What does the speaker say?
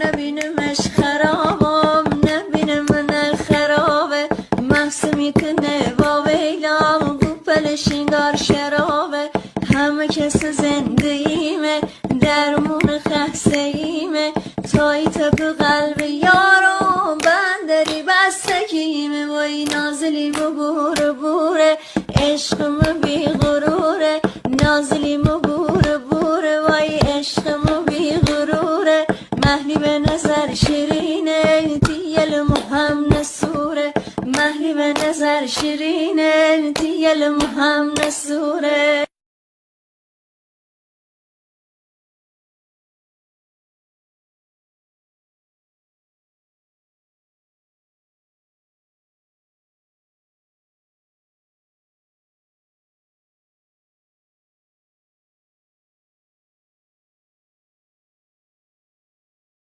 نبینمش خرابم، نبینم من خرابه، محسومی کنه با ویلام گوپل شینگار شرابه. همه کس زندگیمه درمون خستگیمه، توی تب قلب یارو بندری بستگیمه. وای نازلیم و بور بوره عشقم بی غروره، نازلیم و بور بوره وای عشقم بی غروره. محلی به نظر شیرینه دیل مهم نسوره، محلی به نظر شیرینه دیل مهم نسوره.